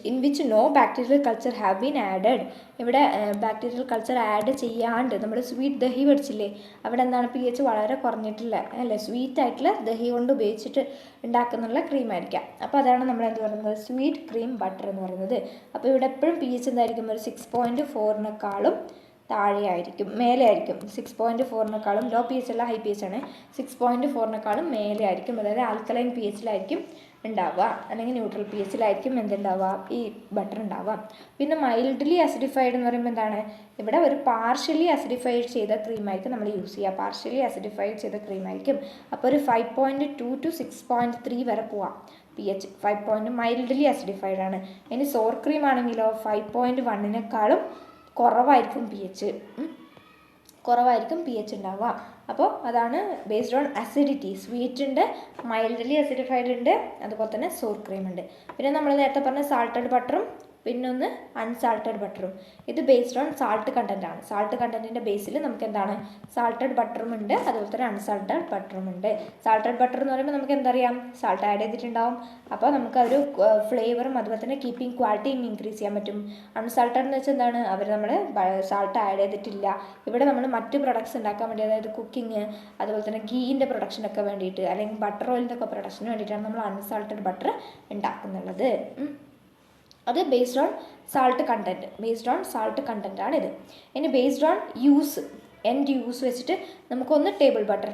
in which no bacterial culture have been added. ഇവിടെ ബാക്ടീരിയൽ കൾച്ചർ ആഡ് ചെയ്യാണ്ട് നമ്മൾ സ്വീറ്റ് ദഹി പഠിച്ചില്ലേ, അവിടെ എന്താണ് pH വളരെ കുറഞ്ഞിട്ടില്ല അല്ലേ, സ്വീറ്റ് ആയിട്ടുള്ള ദഹി കൊണ്ട് ഉപയോഗിച്ചിട്ട് ഉണ്ടാക്കുന്നുള്ള ക്രീമായിരിക്കാം. അപ്പോൾ അതാണ് നമ്മൾ എന്ത് പറയുന്നത് സ്വീറ്റ് ക്രീം ബട്ടർ എന്ന് പറയുന്നത്. അപ്പോൾ ഇവിടെ എപ്പോഴും pH എന്തായിരിക്കും? ഒരു 6.4 താഴെയായിരിക്കും, മേലെ ആയിരിക്കും. 6.4 ലോ pH അല്ല, ഹൈ pH ആണ്. 6.4 മേലെ ആയിരിക്കും, അതായത് ആൽക്കലൈൻ pHയിലായിരിക്കും ഉണ്ടാവുക, അല്ലെങ്കിൽ ന്യൂട്രൽ pHയിലായിരിക്കും എന്തുണ്ടാവുക? ഈ ബട്ടർ ഉണ്ടാവുക. പിന്നെ മൈൽഡ്ലി അസിഡിഫൈഡ് എന്ന് പറയുമ്പോൾ എന്താണ്? ഇവിടെ ഒരു പാർഷ്യലി അസിഡിഫൈഡ് ചെയ്ത ക്രീമായിരിക്കും നമ്മൾ യൂസ് ചെയ്യുക. പാർഷ്യലി അസിഡിഫൈഡ് ചെയ്ത ക്രീമായിരിക്കും. അപ്പോൾ ഒരു 5.2 to 6.3 വരെ പോവാം pH. 5 മൈൽഡ്ലി അസിഡിഫൈഡ് ആണ്. ഇനി സോർ ക്രീം ആണെങ്കിലോ 5.1 കുറവായിരിക്കും pH ഉണ്ടാവുക. അപ്പോൾ അതാണ് ബേസ്ഡ് ഓൺ അസിഡിറ്റി. സ്വീറ്റ് ഉണ്ട്, മൈൽഡ്ലി അസിഡിഫൈഡ് ഉണ്ട്, അതുപോലെ തന്നെ സോർ ക്രീം ഉണ്ട്. പിന്നെ നമ്മൾ നേരത്തെ പറഞ്ഞ സാൾട്ടഡ് ബട്ടറും പിന്നെ ഒന്ന് അൺസാൾട്ടഡ് ബട്ടറും. ഇത് ബേസ്ഡ് ഓൺ സാൾട്ട് കണ്ടൻ്റ് ആണ്. സാൾട്ട് കണ്ടൻറ്റിൻ്റെ ബേസിൽ നമുക്ക് എന്താണ് സാൾട്ടഡ് ബട്ടറും ഉണ്ട്, അതുപോലെ തന്നെ അൺസാൾട്ടഡ് ബട്ടറും ഉണ്ട്. സാൾട്ടഡ് ബട്ടർ എന്ന് പറയുമ്പോൾ നമുക്ക് എന്തറിയാം, സാൾട്ട് ആഡ് ചെയ്തിട്ടുണ്ടാവും. അപ്പോൾ നമുക്ക് ഒരു ഫ്ലേവറും അതുപോലെ തന്നെ കീപ്പിംഗ് ക്വാളിറ്റിയും ഇൻക്രീസ് ചെയ്യാൻ പറ്റും. അൺസാൾട്ടഡ് എന്ന് വെച്ചാൽ എന്താണ്, അവർ നമ്മൾ സാൾട്ട് ആഡ് ചെയ്തിട്ടില്ല. ഇവിടെ നമ്മൾ മറ്റ് പ്രൊഡക്ട്സ് ഉണ്ടാക്കാൻ വേണ്ടി, അതായത് കുക്കിംഗ് അതുപോലെ തന്നെ ഗീൻ്റെ പ്രൊഡക്ഷനൊക്കെ വേണ്ടിയിട്ട് അല്ലെങ്കിൽ ബട്ടർ ഓയിലിൻ്റെ ഒക്കെ പ്രൊഡക്ഷന് വേണ്ടിയിട്ടാണ് നമ്മൾ അൺസാൾട്ടഡ് ബട്ടർ ഉണ്ടാക്കുന്നുള്ളത്. അത് ബേസ്ഡ് ഓൺ സാൾട്ട് കണ്ടൻറ്റ് ആണിത്. ഇനി based own use, end use വെച്ചിട്ട് നമുക്കൊന്ന് ടേബിൾ ബട്ടർ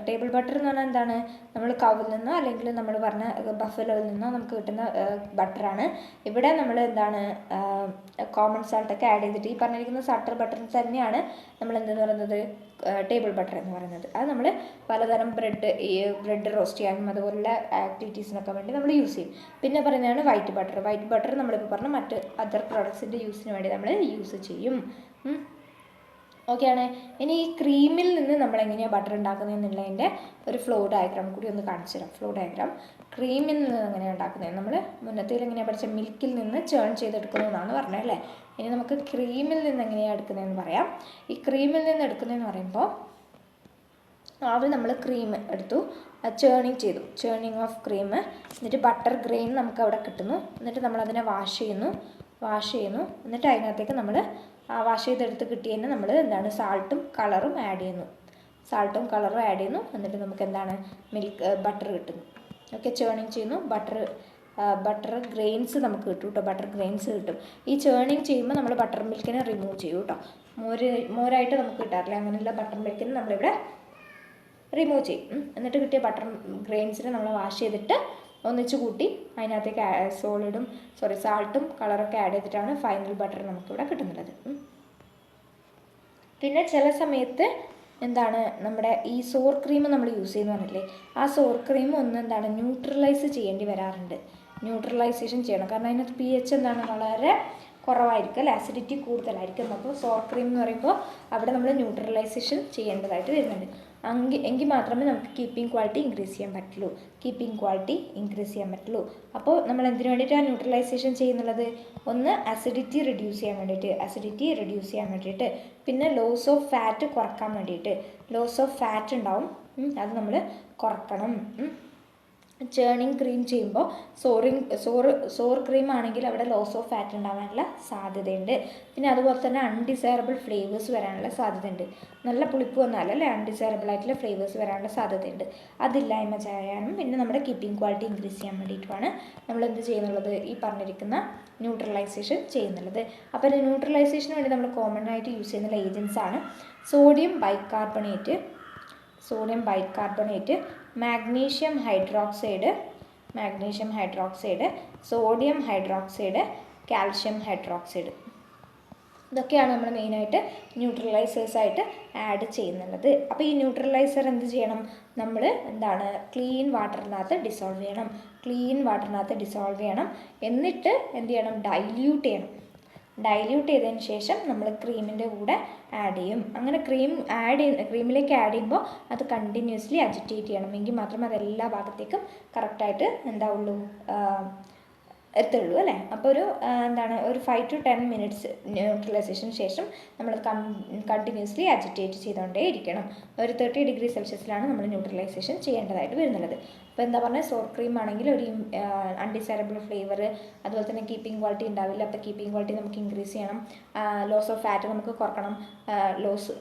എന്ന് പറഞ്ഞാൽ എന്താണ്, നമ്മൾ കൗവിൽ നിന്നോ അല്ലെങ്കിൽ നമ്മൾ പറഞ്ഞ ബഫലോയിൽ നിന്നോ നമുക്ക് കിട്ടുന്ന ബട്ടറാണ്. ഇവിടെ നമ്മൾ എന്താണ് കോമൺ സാൾട്ടൊക്കെ ആഡ് ചെയ്തിട്ട് ഈ പറഞ്ഞിരിക്കുന്ന സാൾട്ടർ ബട്ടർ തന്നെയാണ് നമ്മൾ എന്തെന്ന് പറയുന്നത് ടേബിൾ ബട്ടർ എന്ന് പറയുന്നത്. അത് നമ്മൾ പലതരം ബ്രെഡ് റോസ്റ്റ് ചെയ്യാനും അതുപോലുള്ള ആക്ടിവിറ്റീസിനൊക്കെ വേണ്ടി നമ്മൾ യൂസ് ചെയ്യും. പിന്നെ പറയുന്നതാണ് വൈറ്റ് ബട്ടർ നമ്മളിപ്പോൾ പറഞ്ഞ മറ്റ് അതർ പ്രോഡക്ട്സിൻ്റെ യൂസിന് വേണ്ടി നമ്മൾ യൂസ് ചെയ്യും. ഓക്കെയാണ്. ഇനി ഈ ക്രീമിൽ നിന്ന് നമ്മൾ എങ്ങനെയാണ് ബട്ടർ ഉണ്ടാക്കുന്നത് എന്നുള്ളതിൻ്റെ ഒരു ഫ്ലോ ഡയഗ്രാം കൂടി ഒന്ന് കാണിച്ചു തരാം. ഫ്ലോ ഡയഗ്രാം ക്രീമിൽ നിന്ന് എങ്ങനെയാണ് ഉണ്ടാക്കുന്നത്, നമ്മൾ മുന്നത്തേൽ എങ്ങനെയാണ് പഠിച്ച മിൽക്കിൽ നിന്ന് ചേൺ ചെയ്തെടുക്കുന്നതെന്നാണ് പറഞ്ഞത് അല്ലേ. ഇനി നമുക്ക് ക്രീമിൽ നിന്ന് എങ്ങനെയാണ് എടുക്കുന്നതെന്ന് പറയാം. ഈ ക്രീമിൽ നിന്ന് എടുക്കുന്നതെന്ന് പറയുമ്പോൾ ആദ്യം നമ്മൾ ക്രീം എടുത്തു, ചേണിങ് ഓഫ് ക്രീം, എന്നിട്ട് ബട്ടർ ഗ്രെയിൻ നമുക്ക് അവിടെ കിട്ടുന്നു. എന്നിട്ട് നമ്മളതിനെ വാഷ് ചെയ്യുന്നു. എന്നിട്ട് അതിനകത്തേക്ക് നമ്മൾ വാഷ് ചെയ്തെടുത്ത് കിട്ടിയതിന് നമ്മൾ എന്താണ് സാൾട്ടും കളറും ആഡ് ചെയ്യുന്നു. എന്നിട്ട് നമുക്ക് എന്താണ് ബട്ടർ കിട്ടുന്നു. ഓക്കെ, ചേണിങ് ചെയ്യുന്നു. ബട്ടർ ഗ്രെയിൻസ് നമുക്ക് കിട്ടും കേട്ടോ. ഈ ചേണിങ് ചെയ്യുമ്പോൾ നമ്മൾ ബട്ടർ മിൽക്കിനെ റിമൂവ് ചെയ്യും കേട്ടോ. മോരായിട്ട് നമുക്ക് കിട്ടാറില്ല, അങ്ങനെയുള്ള ബട്ടർ മിൽക്കിനെ നമ്മളിവിടെ റിമൂവ് ചെയ്യും. എന്നിട്ട് കിട്ടിയ ബട്ടർ ഗ്രെയിൻസിനെ നമ്മൾ വാഷ് ചെയ്തിട്ട് ഒന്നിച്ച് കൂട്ടി അതിനകത്തേക്ക് സാൾട്ടും കളറൊക്കെ ആഡ് ചെയ്തിട്ടാണ് ഫൈനൽ ബട്ടർ നമുക്കിവിടെ കിട്ടുന്നുള്ളത്. പിന്നെ ചില സമയത്ത് എന്താണ് നമ്മുടെ ഈ സോർ ക്രീം നമ്മൾ യൂസ് ചെയ്യുന്ന പറഞ്ഞില്ലേ, ആ സോർ ക്രീം ഒന്ന് എന്താണ് ന്യൂട്രലൈസ് ചെയ്യേണ്ടി വരാറുണ്ട്. ന്യൂട്രലൈസേഷൻ ചെയ്യണം, കാരണം അതിനകത്ത് pH എന്താണ് വളരെ കുറവായിരിക്കും അല്ലേ, അസിഡിറ്റി കൂടുതലായിരിക്കും. അപ്പോൾ സോർ ക്രീം എന്ന് പറയുമ്പോൾ അവിടെ നമ്മൾ ന്യൂട്രലൈസേഷൻ ചെയ്യേണ്ടതായിട്ട് വരുന്നുണ്ട്. എങ്കിൽ മാത്രമേ നമുക്ക് കീപ്പിംഗ് ക്വാളിറ്റി ഇൻക്രീസ് ചെയ്യാൻ പറ്റുള്ളൂ. അപ്പോൾ നമ്മൾ എന്തിനു വേണ്ടിയിട്ടാണ് ന്യൂട്രലൈസേഷൻ ചെയ്യുന്നുള്ളത്, ഒന്ന് അസിഡിറ്റി റിഡ്യൂസ് ചെയ്യാൻ വേണ്ടിയിട്ട്, പിന്നെ ലോസ് ഓഫ് ഫാറ്റ് കുറക്കാൻ വേണ്ടിയിട്ട്. ലോസ് ഓഫ് ഫാറ്റ് ഉണ്ടാവും, അത് നമ്മൾ കുറക്കണം. ചേണിങ് ക്രീം ചെയ്യുമ്പോൾ സോർ ക്രീം ആണെങ്കിൽ അവിടെ ലോസ് ഓഫ് ഫാറ്റ് ഉണ്ടാകാനുള്ള സാധ്യതയുണ്ട്. പിന്നെ അതുപോലെ തന്നെ അൺഡിസൈറബിൾ ഫ്ലേവേഴ്സ് വരാനുള്ള സാധ്യതയുണ്ട്. നല്ല പുളിപ്പ് വന്നാലല്ലേ അൺഡിസൈറബിൾ ആയിട്ടുള്ള ഫ്ലേവേഴ്സ് വരാനുള്ള സാധ്യതയുണ്ട്. അതില്ലായ്മ ചെയ്യാനും പിന്നെ നമ്മുടെ കീപ്പിംഗ് ക്വാളിറ്റി ഇൻക്രീസ് ചെയ്യാൻ വേണ്ടിയിട്ടുമാണ് നമ്മൾ എന്ത് ചെയ്യുന്നുള്ളത്, ഈ പറഞ്ഞിരിക്കുന്ന ന്യൂട്രലൈസേഷൻ ചെയ്യുന്നുള്ളത്. അപ്പോൾ ന്യൂട്രലൈസേഷന് വേണ്ടി നമ്മൾ കോമൺ ആയിട്ട് യൂസ് ചെയ്യുന്ന ഏജൻസ് ആണ് sodium bicarbonate, magnesium hydroxide, sodium hydroxide, calcium hydroxide. ഇതൊക്കെയാണ് നമ്മൾ മെയിനായിട്ട് ന്യൂട്രലൈസേഴ്സായിട്ട് ആഡ് ചെയ്യുന്നുള്ളത്. അപ്പോൾ ഈ ന്യൂട്രലൈസർ എന്ത് ചെയ്യണം, നമ്മൾ എന്താണ് ക്ലീൻ വാട്ടറിനകത്ത് ഡിസോൾവ് ചെയ്യണം. എന്നിട്ട് എന്ത് ചെയ്യണം, ഡൈല്യൂട്ട് ചെയ്തതിന് ശേഷം നമ്മൾ ക്രീമിൻ്റെ കൂടെ ആഡ് ചെയ്യും. അങ്ങനെ ക്രീമിലേക്ക് ആഡ് ചെയ്യുമ്പോൾ അത് കണ്ടിന്യൂസ്ലി അജിറ്റേറ്റ് ചെയ്യണം, എങ്കിൽ മാത്രമേ അത് എല്ലാ ഭാഗത്തേക്കും കറക്റ്റായിട്ട് എത്തുള്ളൂ അല്ലേ. അപ്പോൾ ഒരു 5 to 10 minutes ന്യൂട്രലൈസേഷന് ശേഷം നമ്മൾ കണ്ടിന്യൂസ്ലി അജിറ്റേറ്റ് ചെയ്തുകൊണ്ടേ ഇരിക്കണം. ഒരു 30 degree സെൽഷ്യസിലാണ് നമ്മൾ ന്യൂട്രലൈസേഷൻ ചെയ്യേണ്ടതായിട്ട് വരുന്നുള്ളത്. അപ്പോൾ എന്താ പറഞ്ഞാൽ സോർ ക്രീം ആണെങ്കിൽ ഒരു അൺഡിസൈറബിൾ ഫ്ലേവർ, അതുപോലെ തന്നെ കീപ്പിംഗ് ക്വാളിറ്റി ഉണ്ടാവില്ല. അപ്പോൾ കീപ്പിംഗ് ക്വാളിറ്റി നമുക്ക് ഇൻക്രീസ് ചെയ്യണം, ലോസ് ഓഫ് ഫാറ്റ് നമുക്ക് കുറക്കണം,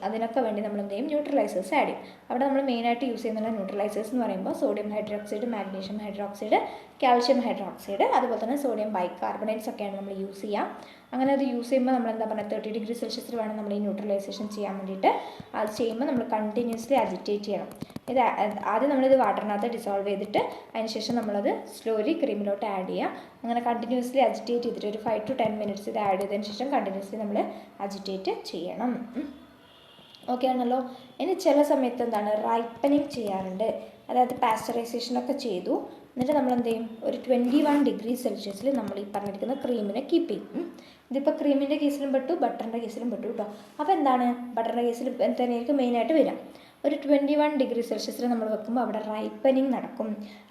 അതിനൊക്കെ വേണ്ടി നമ്മൾ എന്ത് ചെയ്യും, ന്യൂട്രലൈസേഴ്സ് ആഡ് ചെയ്യും. അവിടെ നമ്മൾ മെയിനായിട്ട് യൂസ് ചെയ്യുന്ന ന്യൂട്രലൈസേഴ്സ് എന്ന് പറയുമ്പോൾ sodium hydroxide, magnesium hydroxide, calcium hydroxide, അതുപോലെ തന്നെ സോഡിയം ബൈകാർബണേറ്റ്സ് ഒക്കെയാണ് നമ്മൾ യൂസ് ചെയ്യുക. അങ്ങനെ അത് യൂസ് ചെയ്യുമ്പോൾ നമ്മൾ എന്താ പറയുക 30 degree സെൽഷ്യസിൽ വേണം നമ്മൾ ഈ ന്യൂട്രലൈസേഷൻ ചെയ്യാൻ വേണ്ടിയിട്ട്. അത് ചെയ്യുമ്പോൾ നമ്മൾ കണ്ടിന്യൂസ്ലി അജിറ്റേറ്റ് ചെയ്യണം. ആദ്യം നമ്മളിത് വാട്ടറിനകത്ത് ഡിസോൾവ് ചെയ്തിട്ട് അതിനുശേഷം നമ്മളത് സ്ലോലി ക്രീമിലോട്ട് ആഡ് ചെയ്യുക. അങ്ങനെ കണ്ടിന്യൂസ്ലി അജിറ്റേറ്റ് ചെയ്തിട്ട് ഒരു 5 to 10 minutes ഇത് ആഡ് ചെയ്തതിന് ശേഷം കണ്ടിന്യൂസ്ലി നമ്മൾ അജിറ്റേറ്റ് ചെയ്യണം. ഓക്കെ ആണല്ലോ. ഇനി ചില സമയത്ത് എന്താണ് റൈപ്പനിങ് ചെയ്യാറുണ്ട്, അതായത് പാസ്ചറൈസേഷനൊക്കെ ചെയ്തു എന്നിട്ട് നമ്മൾ എന്ത് ചെയ്യും, ഒരു 21 degree സെൽഷ്യസിൽ നമ്മൾ ഈ പറഞ്ഞിരിക്കുന്ന ക്രീമിനെ കീപ്പ് ചെയ്യും. ഇതിപ്പോൾ ക്രീമിൻ്റെ കേസിലും പെട്ടു, ബട്ടറിൻ്റെ കേസിലും പെട്ടു കേട്ടോ. അപ്പോൾ എന്താണ് ബട്ടറിൻ്റെ കേസിൽ തന്നെയായിരിക്കും മെയിനായിട്ട് വരിക. ഒരു 21 ഡിഗ്രി സെൽഷ്യസിൽ നമ്മൾ വെക്കുമ്പോൾ അവിടെ റൈപ്പനിങ് നടക്കും.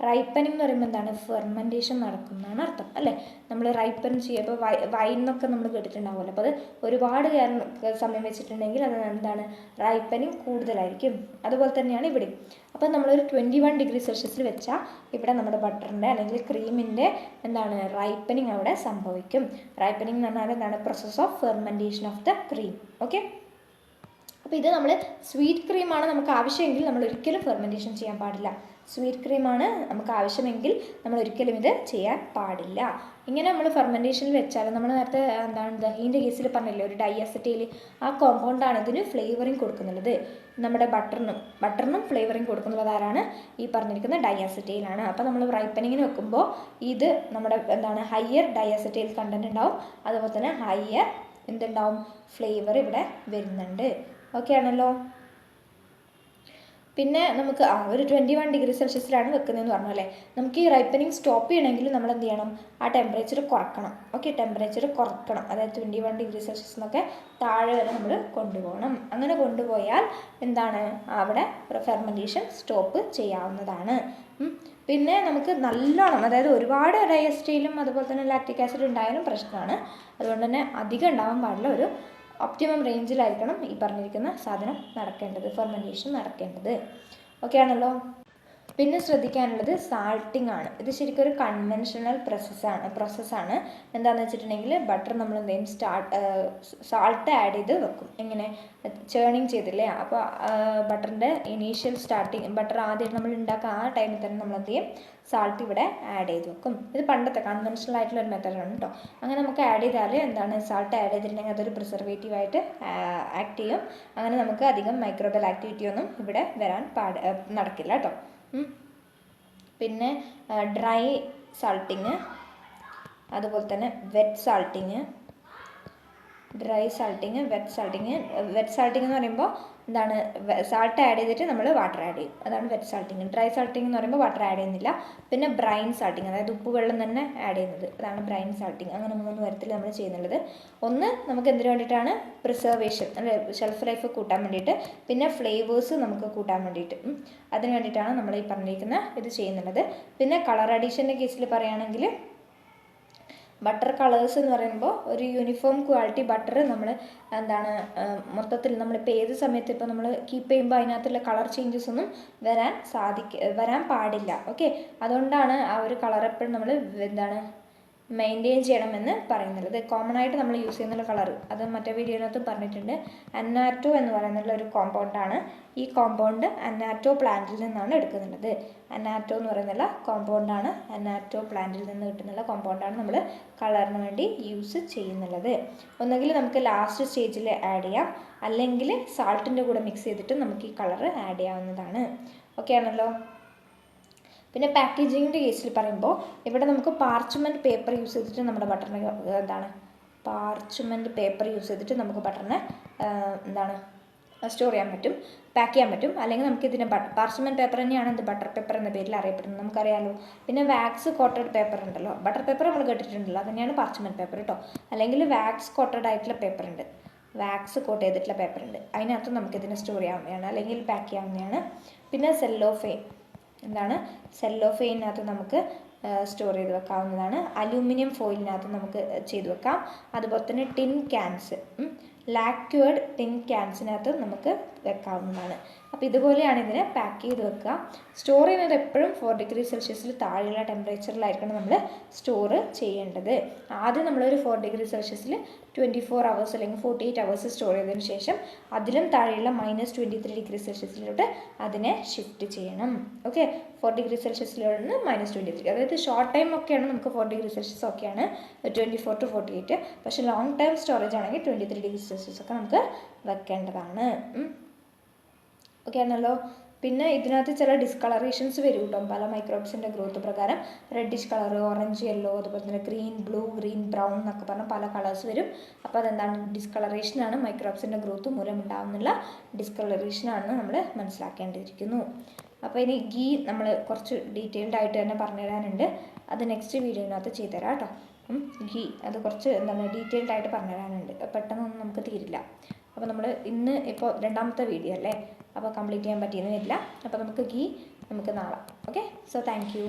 റൈപ്പനിങ് എന്ന് പറയുമ്പോൾ എന്താണ്? ഫെർമെൻറ്റേഷൻ നടക്കും എന്നാണ് അർത്ഥം അല്ലേ. നമ്മൾ റൈപ്പൻ ചെയ്യുമ്പോൾ വൈൻ എന്നൊക്കെ നമ്മൾ കേട്ടിട്ടുണ്ടാവുമല്ലോ. അപ്പോൾ അത് ഒരുപാട് സമയം വെച്ചിട്ടുണ്ടെങ്കിൽ അത് എന്താണ്? റൈപ്പനിങ് കൂടുതലായിരിക്കും. അതുപോലെ തന്നെയാണ് ഇവിടെ. അപ്പോൾ നമ്മളൊരു 21 ഡിഗ്രി സെൽഷ്യസിൽ വെച്ചാൽ ഇവിടെ നമ്മുടെ ബട്ടറിൻ്റെ അല്ലെങ്കിൽ ക്രീമിൻ്റെ എന്താണ്? റൈപ്പനിങ് അവിടെ സംഭവിക്കും. റൈപ്പനിങ് എന്ന് പറഞ്ഞാൽ എന്താണ്? Process of fermentation of the cream. Okay. അപ്പോൾ ഇത് നമ്മൾ സ്വീറ്റ് ക്രീമാണ് നമുക്ക് ആവശ്യമെങ്കിൽ നമ്മൾ ഒരിക്കലും ഫെർമെൻറ്റേഷൻ ചെയ്യാൻ പാടില്ല. സ്വീറ്റ് ക്രീമാണ് നമുക്ക് ആവശ്യമെങ്കിൽ നമ്മൾ ഒരിക്കലും ഇത് ചെയ്യാൻ പാടില്ല. ഇങ്ങനെ നമ്മൾ ഫെർമെൻറ്റേഷനിൽ വെച്ചാൽ നമ്മൾ നേരത്തെ എന്താണ് ദഹീൻ്റെ കേസിൽ പറഞ്ഞില്ലേ, ഒരു ഡൈഅസറ്റൈൽ, ആ കോമ്പൗണ്ടാണ് ഇതിന് ഫ്ലേവറിങ് കൊടുക്കുന്നുള്ളത്. നമ്മുടെ ബട്ടറിനും ഫ്ലേവറിങ് കൊടുക്കുന്നത് ആരാണ്? ഈ പറഞ്ഞിരിക്കുന്ന ഡൈഅസറ്റൈലാണ്. അപ്പോൾ നമ്മൾ റൈപ്പനിങ്ങിന് വെക്കുമ്പോൾ ഇത് നമ്മുടെ എന്താണ്? ഹയർ ഡൈഅസറ്റൈൽ കണ്ടൻറ്റ് ഉണ്ടാവും. അതുപോലെ തന്നെ ഹയർ എന്തുണ്ടാവും? ഫ്ലേവർ ഇവിടെ വരുന്നുണ്ട്. ഓക്കെ ആണല്ലോ. പിന്നെ നമുക്ക് ഒരു 21 ഡിഗ്രി സെൽഷ്യസിലാണ് വെക്കുന്നതെന്ന് പറഞ്ഞു അല്ലേ. നമുക്ക് ഈ റൈപ്പനിങ് സ്റ്റോപ്പ് ചെയ്യണമെങ്കിൽ നമ്മൾ എന്ത് ചെയ്യണം? ആ ടെമ്പറേച്ചർ കുറക്കണം. ഓക്കെ, ടെമ്പറേച്ചർ കുറക്കണം. അതായത് 21 ഡിഗ്രി സെൽഷ്യസ് എന്നൊക്കെ താഴെ വരെ നമ്മൾ കൊണ്ടുപോകണം. അങ്ങനെ കൊണ്ടുപോയാൽ എന്താണ്? അവിടെ ഫെർമെൻറ്റേഷൻ സ്റ്റോപ്പ് ചെയ്യാവുന്നതാണ്. പിന്നെ നമുക്ക് നല്ലോണം, അതായത് ഒരുപാട് ഡൈഅസറ്റൈലും അതുപോലെ തന്നെ ലാക്റ്റിക് ആസിഡ് ഉണ്ടായാലും പ്രശ്നമാണ്. അതുകൊണ്ട് തന്നെ അധികം ഉണ്ടാവാൻ പാടില്ല. ഒരു ഒപ്റ്റിമം റേഞ്ചിലായിരിക്കണം ഈ പറഞ്ഞിരിക്കുന്ന സാധനം നടക്കേണ്ടത്, ഫെർമെൻറ്റേഷൻ നടക്കേണ്ടത്. ഓക്കെ ആണല്ലോ. പിന്നെ ശ്രദ്ധിക്കാനുള്ളത് സാൾട്ടിങ് ആണ്. ഇത് ശരിക്കും ഒരു കൺവെൻഷണൽ പ്രോസസ്സാണ്. എന്താണെന്ന് വെച്ചിട്ടുണ്ടെങ്കിൽ ബട്ടർ നമ്മൾ എന്തെങ്കിലും സാൾട്ട് ആഡ് ചെയ്ത് വെക്കും. എങ്ങനെ? ചേണിങ് ചെയ്തില്ലേ. അപ്പോൾ ബട്ടറിൻ്റെ ഇനീഷ്യൽ ബട്ടർ ആദ്യം നമ്മൾ ഉണ്ടാക്കുക ആ ടൈമിൽ തന്നെ നമ്മൾ എന്ത് ചെയ്യും? സാൾട്ട് ഇവിടെ ആഡ് ചെയ്ത് വെക്കും. ഇത് പണ്ടത്തെ കൺവെൻഷണൽ ആയിട്ടുള്ള ഒരു മെത്തേഡാണ് കേട്ടോ. അങ്ങനെ നമുക്ക് ആഡ് ചെയ്താൽ എന്താണ്? സാൾട്ട് ആഡ് ചെയ്തിട്ടുണ്ടെങ്കിൽ അതൊരു പ്രിസർവേറ്റീവായിട്ട് ആക്ട് ചെയ്യും. അങ്ങനെ നമുക്ക് അധികം മൈക്രോബൽ ആക്ടിവിറ്റി ഒന്നും ഇവിടെ വരാൻ നടക്കില്ല കേട്ടോ. പിന്നെ ഡ്രൈ സാൾട്ടിങ്, അതുപോലെ തന്നെ വെറ്റ് സാൾട്ടിങ്. വെറ്റ് സാൾട്ടിങ് എന്ന് പറയുമ്പോൾ എന്താണ്? സാൾട്ട് ആഡ് ചെയ്തിട്ട് നമ്മൾ വാട്ടർ ആഡ് ചെയ്യും. അതാണ് വെറ്റ് സാൾട്ടിങ്. ഡ്രൈ സാൾട്ടിങ് എന്ന് പറയുമ്പോൾ വാട്ടർ ആഡ് ചെയ്യുന്നില്ല. പിന്നെ ബ്രൈൻ സാൾട്ടിങ്, അതായത് ഉപ്പ് വെള്ളം തന്നെ ആഡ് ചെയ്യുന്നത്, അതാണ് ബ്രൈൻ സാൾട്ടിങ്. അങ്ങനെ 3 തരത്തിൽ നമ്മൾ ചെയ്യുന്നുള്ളത്. ഒന്ന് നമുക്ക് എന്തിനു വേണ്ടിയിട്ടാണ്? പ്രിസർവേഷൻ, അല്ലെ, ഷെൽഫ് ലൈഫ് കൂട്ടാൻ വേണ്ടിയിട്ട്. പിന്നെ ഫ്ലേവേഴ്സ് നമുക്ക് കൂട്ടാൻ വേണ്ടിയിട്ട്. അതിന് വേണ്ടിയിട്ടാണ് നമ്മൾ ഈ പറഞ്ഞിരിക്കുന്ന ഇത് ചെയ്യുന്നുള്ളത്. പിന്നെ കളർ അഡീഷൻ്റെ കേസിൽ പറയുകയാണെങ്കിൽ ബട്ടർ കളേഴ്സ് എന്ന് പറയുമ്പോൾ ഒരു യൂണിഫോം ക്വാളിറ്റി ബട്ടർ നമ്മൾ എന്താണ് മൊത്തത്തിൽ നമ്മളിപ്പോൾ ഏത് സമയത്ത് ഇപ്പോൾ നമ്മൾ കീപ്പ് ചെയ്യുമ്പോൾ അതിനകത്തുള്ള കളർ ചേഞ്ചസ് ഒന്നും വരാൻ പാടില്ല. ഓക്കെ, അതുകൊണ്ടാണ് ആ ഒരു കളർ എപ്പോഴും നമ്മൾ എന്താണ് മെയിൻറ്റെയിൻ ചെയ്യണമെന്ന് പറയുന്നത്. കോമൺ ആയിട്ട് നമ്മൾ യൂസ് ചെയ്യുന്ന കളർ, അത് മറ്റേ വീഡിയോയിനകത്ത് പറഞ്ഞിട്ടുണ്ട്. അന്നാറ്റോ എന്ന് പറയുന്നുള്ള ഒരു കോമ്പൗണ്ടാണ്. ഈ കോമ്പൗണ്ട് അന്നാറ്റോ പ്ലാന്റിൽ നിന്നാണ് എടുക്കുന്നുള്ളത്. അന്നാറ്റോ എന്ന് പറയുന്നുള്ള കോമ്പൗണ്ടാണ്, അന്നാറ്റോ പ്ലാന്റിൽ നിന്ന് കിട്ടുന്നുള്ള കോമ്പൗണ്ടാണ് നമ്മൾ കളറിന് വേണ്ടി യൂസ് ചെയ്യുന്നുള്ളത്. ഒന്നുകിൽ നമുക്ക് ലാസ്റ്റ് സ്റ്റേജിൽ ആഡ് ചെയ്യാം, അല്ലെങ്കിൽ സാൾട്ടിൻ്റെ കൂടെ മിക്സ് ചെയ്തിട്ട് നമുക്ക് ഈ കളർ ആഡ് ചെയ്യാവുന്നതാണ്. ഓക്കെ ആണല്ലോ. പിന്നെ പാക്കേജിങ്ങിൻ്റെ കേസിൽ പറയുമ്പോൾ ഇവിടെ നമുക്ക് പാർച്ച്മെൻറ്റ് പേപ്പർ യൂസ് ചെയ്തിട്ട് നമ്മുടെ ബട്ടറിനെ നമുക്ക് ബട്ടറിനെ സ്റ്റോർ ചെയ്യാൻ പറ്റും, പാക്ക് ചെയ്യാൻ പറ്റും. അല്ലെങ്കിൽ നമുക്ക് ഇതിനെ പാർച്ച്മെൻറ്റ് പേപ്പർ തന്നെയാണ് ഇത് ബട്ടർ പേപ്പർ എന്ന പേരിൽ അറിയപ്പെടുന്നത്, നമുക്കറിയാമല്ലോ. പിന്നെ വാക്സ് കോട്ടഡ് പേപ്പർ ഉണ്ടല്ലോ, ബട്ടർ പേപ്പർ നമ്മൾ കേട്ടിട്ടുണ്ടല്ലോ, അത് തന്നെയാണ് പാർച്ച്മെൻറ്റ് പേപ്പർ കേട്ടോ. അല്ലെങ്കിൽ വാക്സ് കോട്ടഡ് ആയിട്ടുള്ള പേപ്പർ ഉണ്ട്, വാക്സ് കോട്ട് ചെയ്തിട്ടുള്ള പേപ്പർ ഉണ്ട്, അതിനകത്ത് നമുക്കിതിനെ സ്റ്റോർ ചെയ്യാവുന്നതാണ് അല്ലെങ്കിൽ പാക്ക് ചെയ്യാവുന്നതാണ്. പിന്നെ സെല്ലോഫെയിനകത്ത് നമുക്ക് സ്റ്റോർ ചെയ്ത് വെക്കാവുന്നതാണ്. അലൂമിനിയം ഫോയിലിനകത്ത് നമുക്ക് ചെയ്ത് വെക്കാം. അതുപോലെ തന്നെ ടിൻ ക്യാൻസ്, ലാക്വേർഡ് ടിൻ ക്യാൻസിനകത്ത് നമുക്ക് വെക്കാവുന്നതാണ്. അപ്പോൾ ഇതുപോലെയാണ് ഇതിനെ പാക്ക് ചെയ്ത് വെക്കുക. സ്റ്റോർ ചെയ്യുന്നത് എപ്പോഴും 4 ഡിഗ്രി സെൽഷ്യസിൽ താഴെയുള്ള ടെമ്പറേച്ചറിലായിരിക്കണം നമ്മൾ സ്റ്റോർ ചെയ്യേണ്ടത്. ആദ്യം നമ്മളൊരു 4 ഡിഗ്രി സെൽഷ്യസിൽ 24 hours അല്ലെങ്കിൽ 48 hours സ്റ്റോർ ചെയ്തതിന് ശേഷം അതിലും താഴെയുള്ള -23 ഡിഗ്രി സെൽഷ്യസിലോട്ട് അതിനെ ഷിഫ്റ്റ് ചെയ്യണം. ഓക്കെ, 4 ഡിഗ്രി സെൽഷ്യസിലോട്ട് -23, അതായത് ഷോർട്ട് ടൈം ഒക്കെയാണ് നമുക്ക് 4 ഡിഗ്രി സെൽഷ്യസ് ഒക്കെയാണ് 24 to 48. പക്ഷേ ലോങ് ടൈം സ്റ്റോറേജ് ആണെങ്കിൽ 23 ഡിഗ്രി സെൽഷ്യസ് ഒക്കെ നമുക്ക് വെക്കേണ്ടതാണ്. ഓക്കെ ആണല്ലോ. പിന്നെ ഇതിനകത്ത് ചില ഡിസ്കളറേഷൻസ് വരും കേട്ടോ, പല മൈക്രോബ്സിൻ്റെ ഗ്രോത്ത് പ്രകാരം. റെഡിഷ് കളർ, ഓറഞ്ച്, യെല്ലോ, അതുപോലെ തന്നെ ഗ്രീൻ, ബ്ലൂ, ഗ്രീൻ, ബ്രൗൺ എന്നൊക്കെ പറഞ്ഞാൽ പല കളേഴ്സ് വരും. അപ്പോൾ അതെന്താണ്? ഡിസ്കളറേഷനാണ്, മൈക്രോബ്സിൻ്റെ ഗ്രോത്ത് മൂലം ഉണ്ടാകുന്നുള്ള ഡിസ്കളറേഷനാണെന്ന് നമ്മൾ മനസ്സിലാക്കേണ്ടിയിരിക്കുന്നു. അപ്പോൾ ഇനി ഗീ നമ്മൾ കുറച്ച് ഡീറ്റെയിൽഡ് ആയിട്ട് തന്നെ പറഞ്ഞുതരാനുണ്ട്, അത് നെക്സ്റ്റ് വീഡിയോയിനകത്ത് ചെയ്തുതരാം കേട്ടോ. ഗീ അത് കുറച്ച് ഡീറ്റെയിൽഡ് ആയിട്ട് പറഞ്ഞുതരാനുണ്ട്, പെട്ടെന്നൊന്നും നമുക്ക് തീരില്ല. അപ്പോൾ നമ്മൾ ഇന്ന് ഇപ്പോൾ 2ാമത്തെ വീഡിയോ അല്ലേ, അപ്പോൾ കംപ്ലീറ്റ് ചെയ്യാൻ പറ്റിയെന്ന് വരില്ല. അപ്പോൾ നമുക്ക് ഗീ നമുക്ക് നാളെ. Okay, so thank you.